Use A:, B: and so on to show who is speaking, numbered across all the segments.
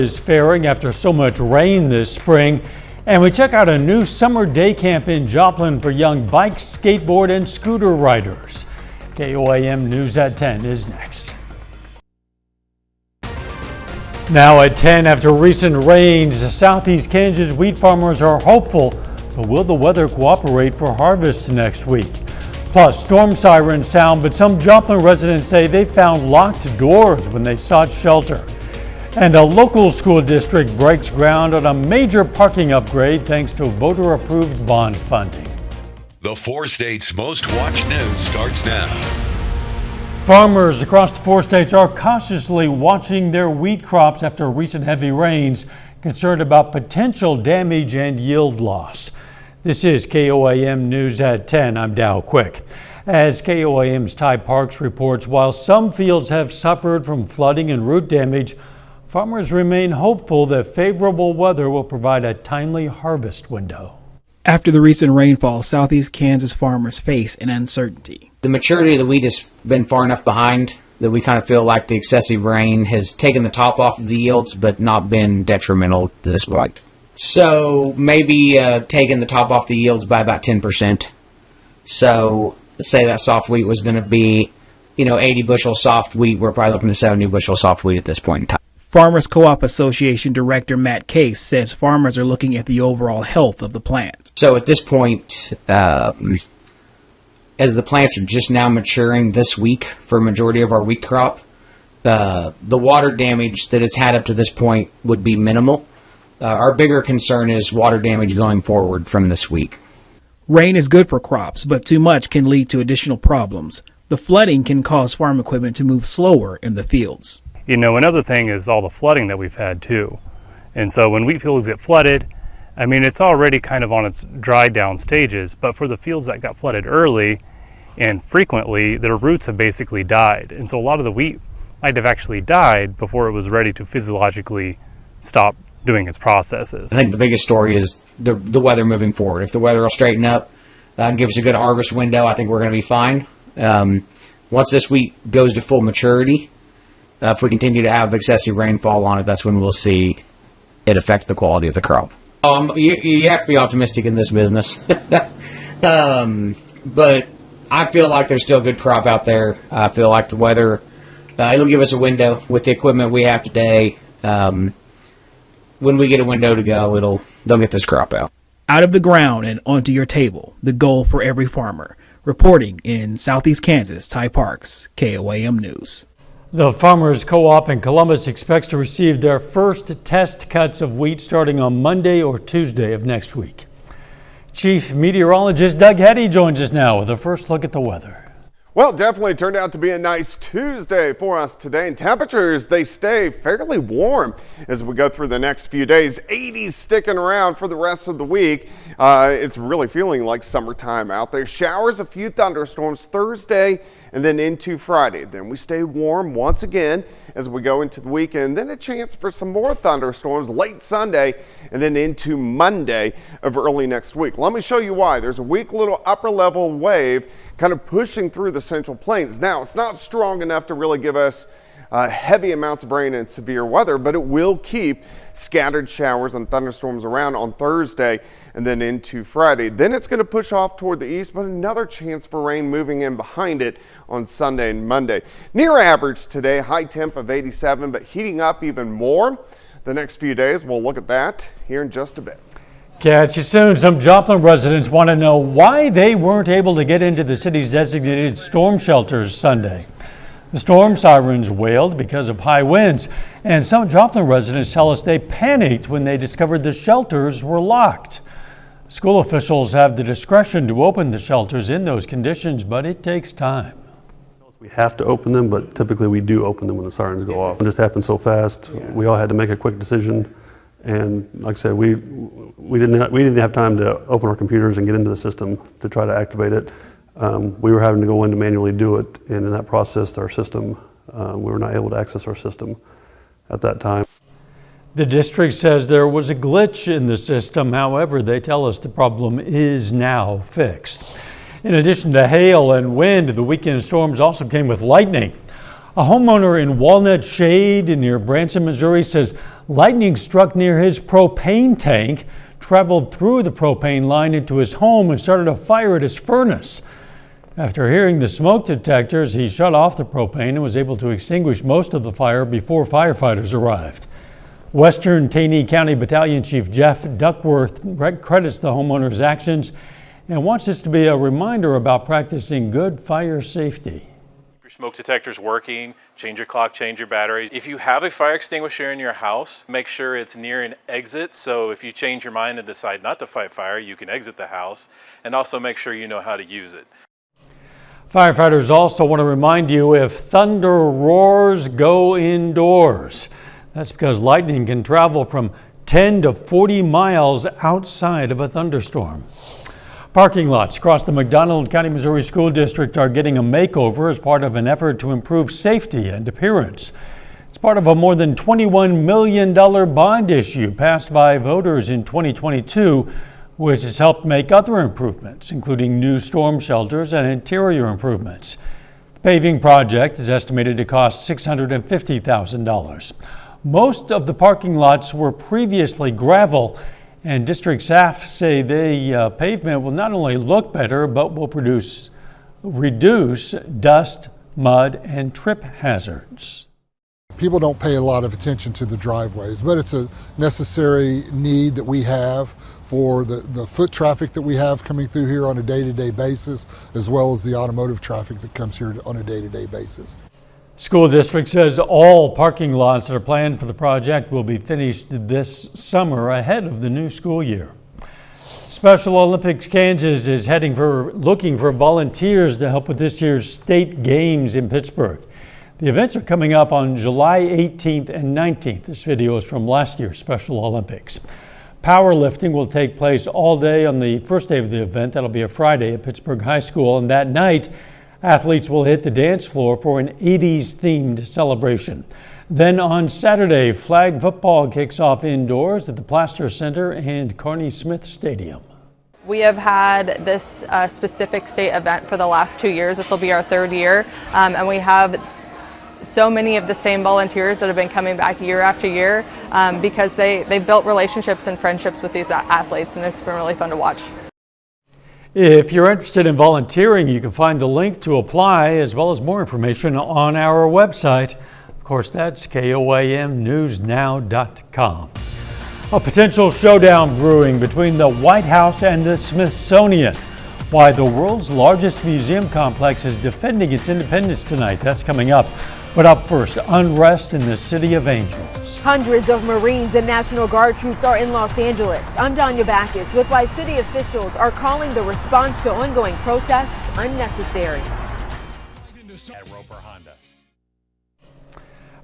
A: Is faring after so much rain this spring. And we check out a new summer day camp in Joplin for young bike, skateboard, and scooter riders. KOAM News at 10 is next. Now at 10, after recent rains, southeast Kansas wheat farmers are hopeful, but will the weather cooperate for harvest next week? Plus, storm sirens sound, but some Joplin residents say they found locked doors when they sought shelter. And a local school district breaks ground on a major parking upgrade thanks to voter-approved bond funding.
B: The 4 states' most watched news starts now.
A: Farmers across the 4 states are cautiously watching their wheat crops after recent heavy rains, concerned about potential damage and yield loss. This is KOAM News at 10. I'm Dow Quick. As KOAM's Ty Parks reports, while some fields have suffered from flooding and root damage, farmers remain hopeful that favorable weather will provide a timely harvest window.
C: After the recent rainfall, southeast Kansas farmers face an uncertainty.
D: The maturity of the wheat has been far enough behind that we kind of feel like the excessive rain has taken the top off of the yields, but not been detrimental to this point. So maybe taking the top off the yields by about 10%. So say that soft wheat was going to be, 80 bushel soft wheat. We're probably looking at 70 bushel soft wheat at this point in time.
C: Farmers Co-op Association Director Matt Case says farmers are looking at the overall health of the plant.
D: So at this point, as the plants are just now maturing this week for a majority of our wheat crop, the water damage that it's had up to this point would be minimal. Our bigger concern is water damage going forward from this week.
C: Rain is good for crops, but too much can lead to additional problems. The flooding can cause farm equipment to move slower in the fields.
E: Another thing is all the flooding that we've had too. And so when wheat fields get flooded, it's already kind of on its dry down stages, but for the fields that got flooded early and frequently, their roots have basically died. And so a lot of the wheat might have actually died before it was ready to physiologically stop doing its processes.
D: I think the biggest story is the weather moving forward. If the weather will straighten up and give us a good harvest window, I think we're going to be fine. Once this wheat goes to full maturity, if we continue to have excessive rainfall on it, that's when we'll see it affect the quality of the crop. You have to be optimistic in this business. But I feel like there's still a good crop out there. I feel like the weather, it'll give us a window with the equipment we have today. When we get a window to go, they'll get this crop out.
C: Out of the ground and onto your table, the goal for every farmer. Reporting in southeast Kansas, Ty Parks, KOAM News.
A: The Farmers Co-op in Columbus expects to receive their first test cuts of wheat starting on Monday or Tuesday of next week. Chief Meteorologist Doug Hetty joins us now with a first look at the weather.
F: Well, definitely turned out to be a nice Tuesday for us today, and temperatures, they stay fairly warm as we go through the next few days. 80s sticking around for the rest of the week. It's really feeling like summertime out there. Showers, a few thunderstorms Thursday and then into Friday. Then we stay warm once again as we go into the weekend. Then a chance for some more thunderstorms late Sunday and then into Monday of early next week. Let me show you why. There's a weak little upper level wave kind of pushing through the Central Plains. Now, it's not strong enough to really give us heavy amounts of rain and severe weather, but it will keep scattered showers and thunderstorms around on Thursday and then into Friday. Then it's going to push off toward the east, but another chance for rain moving in behind it on Sunday and Monday. Near average today, high temp of 87, but heating up even more the next few days. We'll look at that here in just a bit.
A: Catch you soon. Some Joplin residents want to know why they weren't able to get into the city's designated storm shelters Sunday. The storm sirens wailed because of high winds, and some Joplin residents tell us they panicked when they discovered the shelters were locked. School officials have the discretion to open the shelters in those conditions, but it takes time.
G: We have to open them, but typically we do open them when the sirens go off. It just happened so fast. We all had to make a quick decision, and like I said, we didn't have time to open our computers and get into the system to try to activate it. We were having to go in to manually do it, and in that process, our system, we were not able to access our system at that time.
A: The district says there was a glitch in the system. However, they tell us the problem is now fixed. In addition to hail and wind, the weekend storms also came with lightning. A homeowner in Walnut Shade near Branson, Missouri says Lightning struck near his propane tank, traveled through the propane line into his home and started a fire at his furnace. After hearing the smoke detectors, he shut off the propane and was able to extinguish most of the fire before firefighters arrived. Western Taney County Battalion Chief Jeff Duckworth credits the homeowner's actions and wants this to be a reminder about practicing good fire safety.
H: Your smoke detector's working, change your clock, change your battery. If you have a fire extinguisher in your house, make sure it's near an exit, so if you change your mind and decide not to fight fire, you can exit the house, and also make sure you know how to use it.
A: Firefighters also want to remind you, if thunder roars, go indoors. That's because lightning can travel from 10 to 40 miles outside of a thunderstorm. Parking lots across the McDonald County, Missouri School District are getting a makeover as part of an effort to improve safety and appearance. It's part of a more than $21 million bond issue passed by voters in 2022, which has helped make other improvements, including new storm shelters and interior improvements. The paving project is estimated to cost $650,000. Most of the parking lots were previously gravel, and district staff say the pavement will not only look better, but will reduce dust, mud, and trip hazards.
I: People don't pay a lot of attention to the driveways, but it's a necessary need that we have for the foot traffic that we have coming through here on a day-to-day basis, as well as the automotive traffic that comes here on a day-to-day basis.
A: School district says all parking lots that are planned for the project will be finished this summer ahead of the new school year. Special Olympics Kansas is looking for volunteers to help with this year's state games in Pittsburgh. The events are coming up on July 18th and 19th. This video is from last year's Special Olympics. Powerlifting will take place all day on the first day of the event. That'll be a Friday at Pittsburgh High School, and that night athletes will hit the dance floor for an 80s themed celebration. Then on Saturday, flag football kicks off indoors at the Plaster Center and Carney Smith Stadium.
J: We have had this specific state event for the last 2 years. This will be our third year, and we have so many of the same volunteers that have been coming back year after year because they've built relationships and friendships with these athletes, and it's been really fun to watch.
A: If you're interested in volunteering, you can find the link to apply as well as more information on our website. Of course, that's KOAMnewsnow.com. A potential showdown brewing between the White House and the Smithsonian. Why the world's largest museum complex is defending its independence tonight. That's coming up. But up first, unrest in the City of Angels.
K: Hundreds of Marines and National Guard troops are in Los Angeles. I'm Danya Backus with why city officials are calling the response to ongoing protests unnecessary.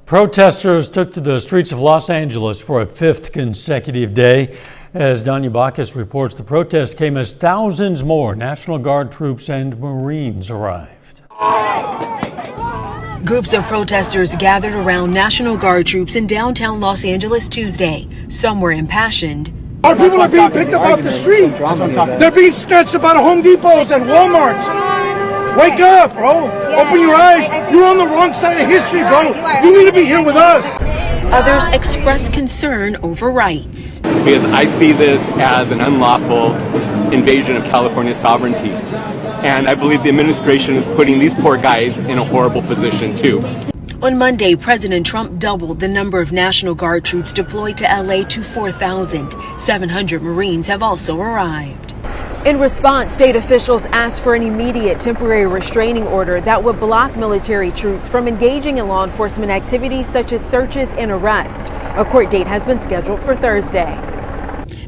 A: Protesters took to the streets of Los Angeles for a fifth consecutive day. As Danya Backus reports, the protest came as thousands more National Guard troops and Marines arrived.
L: Groups of protesters gathered around National Guard troops in downtown Los Angeles Tuesday. Some were impassioned.
M: Our people are being picked up off the street. They're being snatched up out of Home Depots and Walmarts. Wake up, bro. Open your eyes. You're on the wrong side of history, bro. You need to be here with us.
L: Others expressed concern over rights.
N: Because I see this as an unlawful invasion of California's sovereignty. And I believe the administration is putting these poor guys in a horrible position, too.
L: On Monday, President Trump doubled the number of National Guard troops deployed to LA to 4,000. 700 Marines have also arrived.
K: In response, state officials asked for an immediate temporary restraining order that would block military troops from engaging in law enforcement activities such as searches and arrests. A court date has been scheduled for Thursday.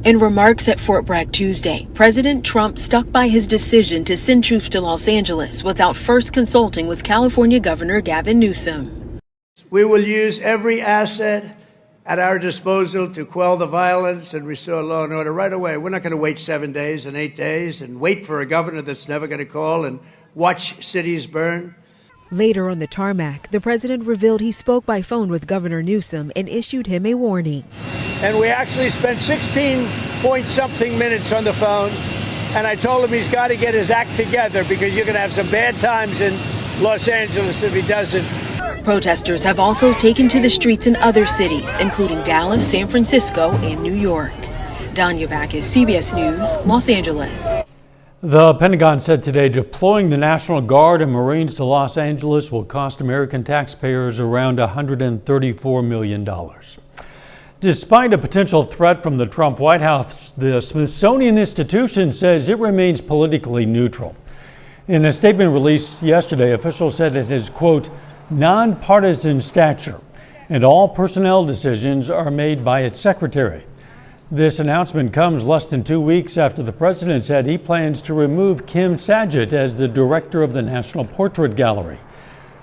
L: In remarks at Fort Bragg Tuesday, President Trump stuck by his decision to send troops to Los Angeles without first consulting with California Governor Gavin Newsom.
O: We will use every asset at our disposal to quell the violence and restore law and order right away. We're not going to wait 7 days and 8 days and wait for a governor that's never going to call and watch cities burn.
K: Later on the tarmac, the president revealed he spoke by phone with Governor Newsom and issued him a warning.
O: And we actually spent 16-point-something minutes on the phone, and I told him he's got to get his act together because you're going to have some bad times in Los Angeles if he doesn't.
L: Protesters have also taken to the streets in other cities, including Dallas, San Francisco, and New York. Danya Backus, CBS News, Los Angeles.
A: The Pentagon said today deploying the National Guard and Marines to Los Angeles will cost American taxpayers around $134 million. Despite a potential threat from the Trump White House, the Smithsonian Institution says it remains politically neutral. In a statement released yesterday, officials said it is, quote, nonpartisan stature, and all personnel decisions are made by its secretary. This announcement comes less than 2 weeks after the president said he plans to remove Kim Saget as the director of the National Portrait Gallery.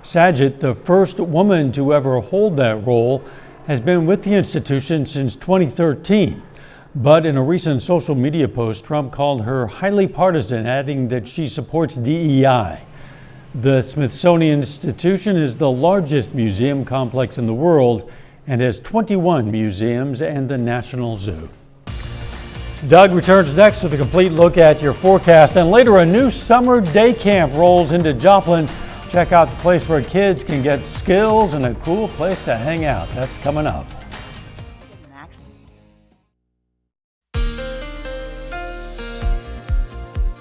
A: Saget, the first woman to ever hold that role, has been with the institution since 2013. But in a recent social media post, Trump called her highly partisan, adding that she supports DEI. The Smithsonian Institution is the largest museum complex in the world and has 21 museums and the National Zoo. Doug returns next with a complete look at your forecast, and later a new summer day camp rolls into Joplin. Check out the place where kids can get skills and a cool place to hang out. That's coming up.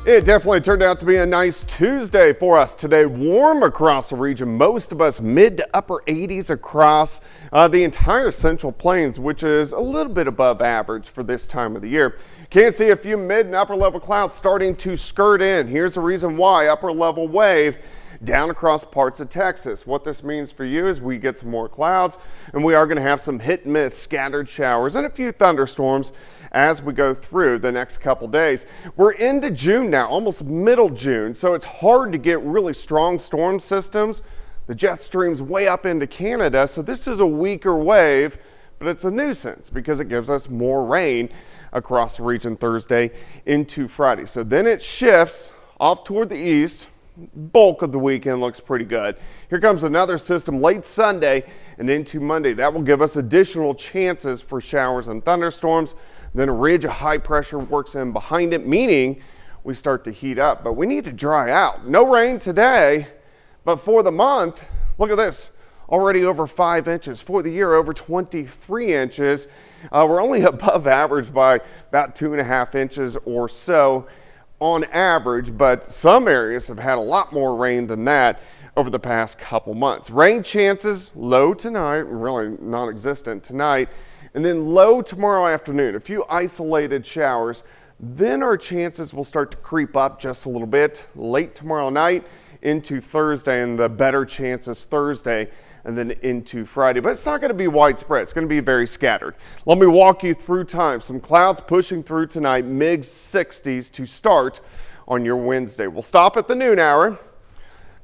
F: It definitely turned out to be a nice Tuesday for us today. Warm across the region. Most of us mid to upper 80s across the entire Central Plains, which is a little bit above average for this time of the year. Can see a few mid and upper level clouds starting to skirt in. Here's the reason why. Upper level wave down across parts of Texas. What this means for you is we get some more clouds, and we are going to have some hit and miss scattered showers and a few thunderstorms as we go through the next couple days. We're into June now, almost middle June, so it's hard to get really strong storm systems. The jet stream's way up into Canada, so this is a weaker wave, but it's a nuisance because it gives us more rain across the region Thursday into Friday. So then it shifts off toward the east. Bulk of the weekend looks pretty good. Here comes another system late Sunday and into Monday. That will give us additional chances for showers and thunderstorms. Then a ridge of high pressure works in behind it, meaning we start to heat up, but we need to dry out. No rain today, but for the month, look at this. Already over 5 inches. For the year, over 23 inches. We're only above average by about 2.5 inches or so on average, but some areas have had a lot more rain than that over the past couple months. Rain chances low tonight, really non-existent tonight, and then low tomorrow afternoon. A few isolated showers. Then our chances will start to creep up just a little bit late tomorrow night into Thursday, and the better chances Thursday and then into Friday. But it's not going to be widespread. It's going to be very scattered. Let me walk you through time. Some clouds pushing through tonight, mid-60s to start on your Wednesday. We'll stop at the noon hour.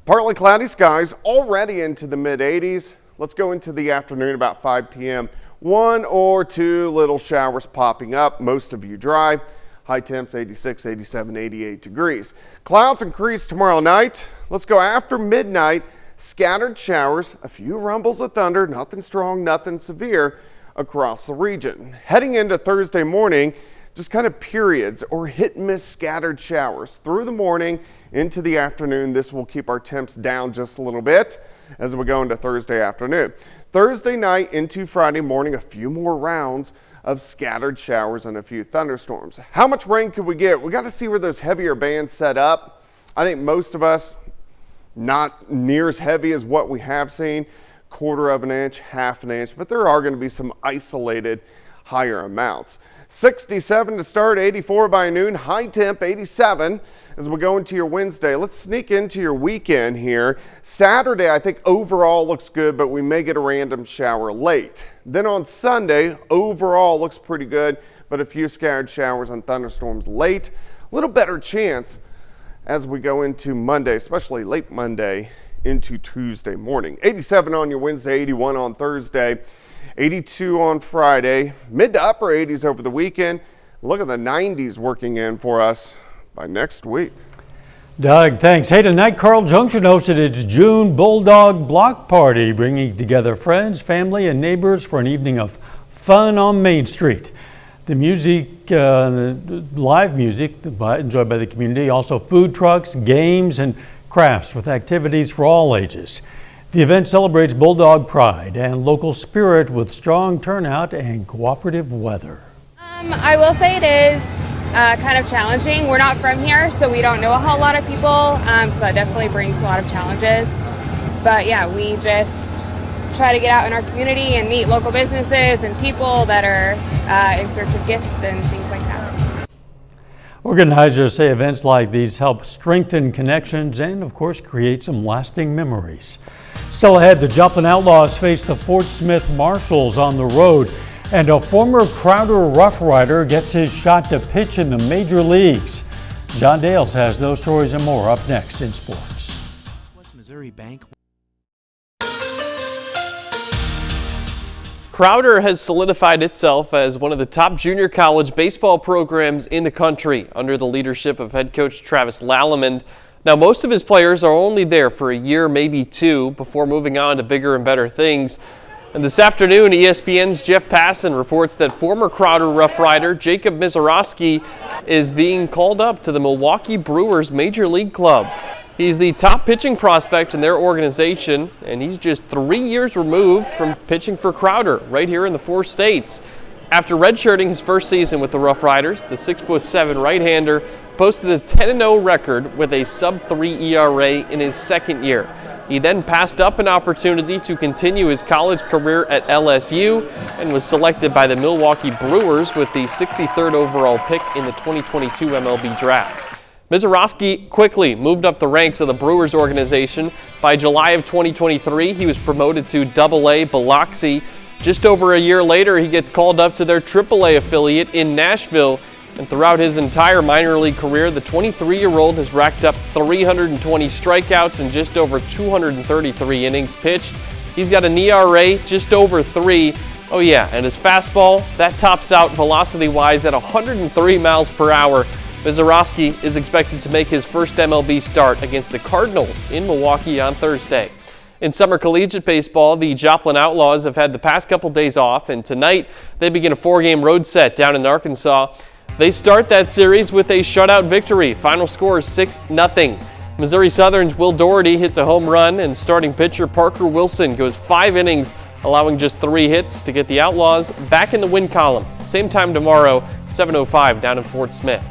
F: Partly cloudy skies already into the mid-80s. Let's go into the afternoon about 5 p.m. 1 or 2 little showers popping up. Most of you dry. High temps 86, 87, 88 degrees. Clouds increase tomorrow night. Let's go after midnight. Scattered showers, a few rumbles of thunder, nothing strong, nothing severe across the region. Heading into Thursday morning, just kind of periods or hit and miss scattered showers through the morning into the afternoon. This will keep our temps down just a little bit as we go into Thursday afternoon. Thursday night into Friday morning, a few more rounds of scattered showers and a few thunderstorms. How much rain could we get? We got to see where those heavier bands set up. I think most of us, not near as heavy as what we have seen, 1/4 of an inch, 1/2 an inch, but there are going to be some isolated higher amounts. 67 to start, 84 by noon, high temp 87 as we go into your Wednesday. Let's sneak into your weekend here. Saturday, I think overall looks good, but we may get a random shower late. Then on Sunday, overall looks pretty good, but a few scattered showers and thunderstorms late. A little better chance as we go into Monday, especially late Monday into Tuesday morning. 87 on your Wednesday, 81 on Thursday, 82 on Friday, mid to upper 80s over the weekend. Look at the 90s working in for us by next week.
A: Doug, thanks. Hey, tonight Carl Junction hosted its June Bulldog Block Party, bringing together friends, family, and neighbors for an evening of fun on Main Street. The music, live music enjoyed by the community, also food trucks, games, and crafts with activities for all ages. The event celebrates Bulldog pride and local spirit with strong turnout and cooperative weather.
P: I will say it is kind of challenging. We're not from here, so we don't know a whole lot of people, so that definitely brings a lot of challenges. But yeah, we just try to get out in our community and meet local businesses and people that are in search of gifts and things like that.
A: Organizers say events like these help strengthen connections and, of course, create some lasting memories. Still ahead, the Joplin Outlaws face the Fort Smith Marshals on the road, and a former Crowder Rough Rider gets his shot to pitch in the major leagues. John Dales has those stories and more up next in sports.
Q: Missouri Bank.
R: Crowder has solidified itself as one of the top junior college baseball programs in the country under the leadership of head coach Travis Lallemond. Now, most of his players are only there for a year, maybe two, before moving on to bigger and better things. And this afternoon, ESPN's Jeff Passan reports that former Crowder Rough Rider Jacob Mizorowski is being called up to the Milwaukee Brewers Major League Club. He's the top pitching prospect in their organization, and he's just 3 years removed from pitching for Crowder right here in the 4 states. After redshirting his first season with the Rough Riders, the 6'7" right-hander posted a 10-0 record with a sub-3 ERA in his second year. He then passed up an opportunity to continue his college career at LSU and was selected by the Milwaukee Brewers with the 63rd overall pick in the 2022 MLB draft. Mizorowski quickly moved up the ranks of the Brewers organization. By July of 2023, he was promoted to AA Biloxi. Just over a year later, he gets called up to their AAA affiliate in Nashville. And throughout his entire minor league career, the 23-year-old has racked up 320 strikeouts and just over 233 innings pitched. He's got an ERA just over 3. Oh yeah, and his fastball, that tops out velocity-wise at 103 miles per hour. Mizorowski is expected to make his first MLB start against the Cardinals in Milwaukee on Thursday. In summer collegiate baseball, the Joplin Outlaws have had the past couple days off, and tonight they begin a 4-game road set down in Arkansas. They start that series with a shutout victory. Final score is 6-0. Missouri Southern's Will Doherty hits a home run, and starting pitcher Parker Wilson goes 5 innings, allowing just 3 hits to get the Outlaws back in the win column. Same time tomorrow, 7:05 down in Fort Smith.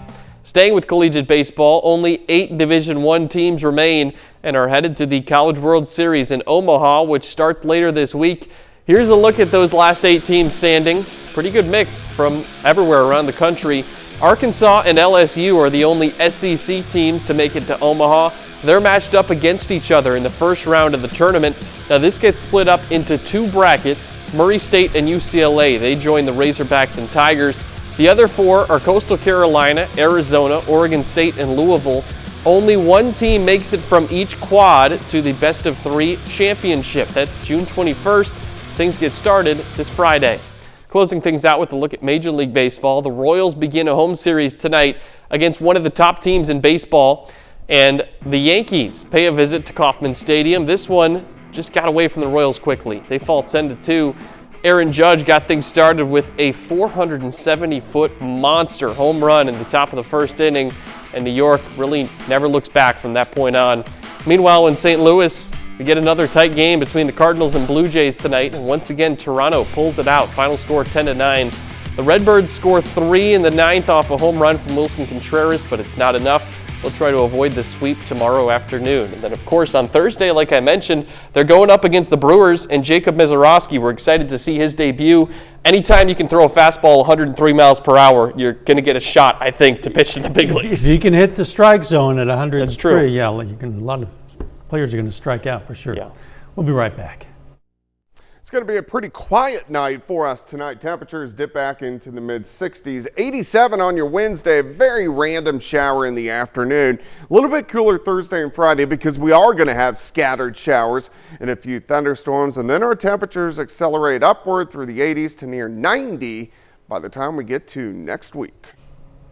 R: Staying with collegiate baseball, only 8 Division I teams remain and are headed to the College World Series in Omaha, which starts later this week. Here's a look at those last 8 teams standing. Pretty good mix from everywhere around the country. Arkansas and LSU are the only SEC teams to make it to Omaha. They're matched up against each other in the first round of the tournament. Now this gets split up into 2 brackets. Murray State and UCLA, they join the Razorbacks and Tigers. The other 4 are Coastal Carolina, Arizona, Oregon State, and Louisville. Only 1 team makes it from each quad to the best of 3 championship. That's June 21st. Things get started this Friday. Closing things out with a look at Major League Baseball, the Royals begin a home series tonight against one of the top teams in baseball, and the Yankees pay a visit to Kauffman Stadium. This one just got away from the Royals quickly. They fall 10-2. Aaron Judge got things started with a 470-foot monster home run in the top of the first inning, and New York really never looks back from that point on. Meanwhile, in St. Louis, we get another tight game between the Cardinals and Blue Jays tonight, and once again, Toronto pulls it out. Final score 10-9. The Redbirds score 3 in the 9th off a home run from Wilson Contreras, but it's not enough. They'll try to avoid the sweep tomorrow afternoon. And then, of course, on Thursday, like I mentioned, they're going up against the Brewers and Jacob Mizorowski. We're excited to see his debut. Anytime you can throw a fastball 103 miles per hour, you're going to get a shot, I think, to pitch in the big leagues.
A: If you can hit the strike zone at 103,
R: That's true.
A: Yeah, you can, a lot of players are going to strike out for sure.
R: Yeah.
A: We'll be right back.
F: It's going to be a pretty quiet night for us tonight. Temperatures dip back into the mid-60s. 87 on your Wednesday, a very random shower in the afternoon. A little bit cooler Thursday and Friday because we are going to have scattered showers and a few thunderstorms. And then our temperatures accelerate upward through the 80s to near 90 by the time we get to next week.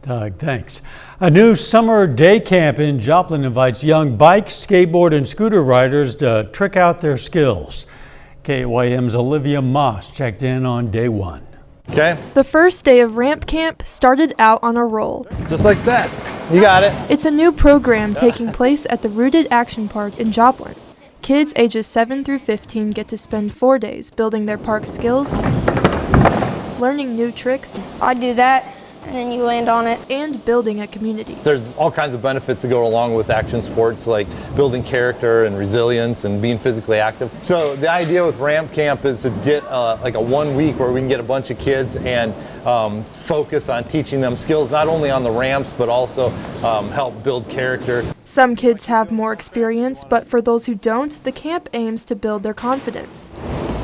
A: Doug, thanks. A new summer day camp in Joplin invites young bike, skateboard, and scooter riders to trick out their skills. KYM's Olivia Moss checked in on day 1.
S: Okay.
T: The first day of ramp camp started out on a roll.
S: Just like that. You got it.
T: It's a new program taking place at the Rooted Action Park in Joplin. Kids ages 7 through 15 get to spend 4 days building their park skills, learning new tricks.
S: I do that, and then you land on it.
T: And building a community.
U: There's all kinds of benefits that go along with action sports, like building character and resilience and being physically active. So the idea with Ramp Camp is to get like a 1 week where we can get a bunch of kids and focus on teaching them skills, not only on the ramps, but also help build character.
T: Some kids have more experience, but for those who don't, the camp aims to build their confidence.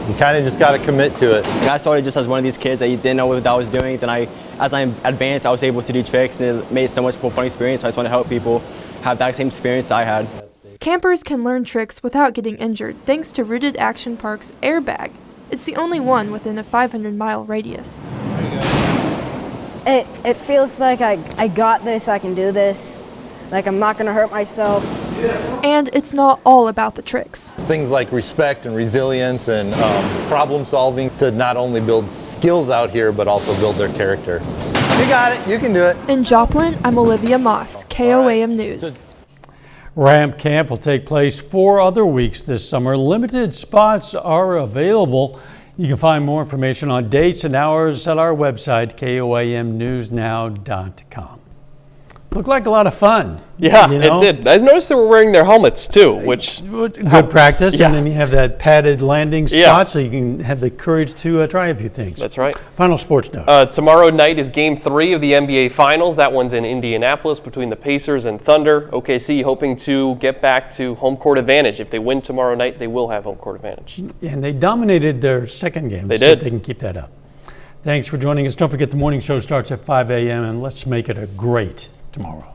U: You kind of just got to commit to it.
V: I started just as one of these kids that didn't know what I was doing. Then as I advanced, I was able to do tricks, and it made it so much more fun experience. So I just want to help people have that same experience I had.
T: Campers can learn tricks without getting injured thanks to Rooted Action Park's airbag. It's the only one within a 500-mile radius.
W: It feels like I got this, I can do this, like I'm not going to hurt myself.
T: And it's not all about the tricks.
U: Things like respect and resilience and problem solving to not only build skills out here, but also build their character. You got it, you can do it.
T: In Joplin, I'm Olivia Moss, KOAM News.
A: Ramp Camp will take place 4 other weeks this summer. Limited spots are available. You can find more information on dates and hours at our website, koamnewsnow.com. Looked like a lot of fun.
R: Yeah,
A: you know?
R: it did. I noticed they were wearing their helmets too, which
A: good practice.
R: Yeah.
A: And then you have that padded landing spot,
R: Yeah.
A: so you can have the courage to try a few things.
R: That's right.
A: Final sports notes.
R: Tomorrow night is Game 3 of the NBA Finals. That one's in Indianapolis between the Pacers and Thunder. OKC hoping to get back to home court advantage. If they win tomorrow night, they will have home court advantage.
A: And they dominated their second game.
R: They
A: See
R: did.
A: if they can keep that up. Thanks for joining us. Don't forget the morning show starts at 5 a.m. and let's make it a great tomorrow.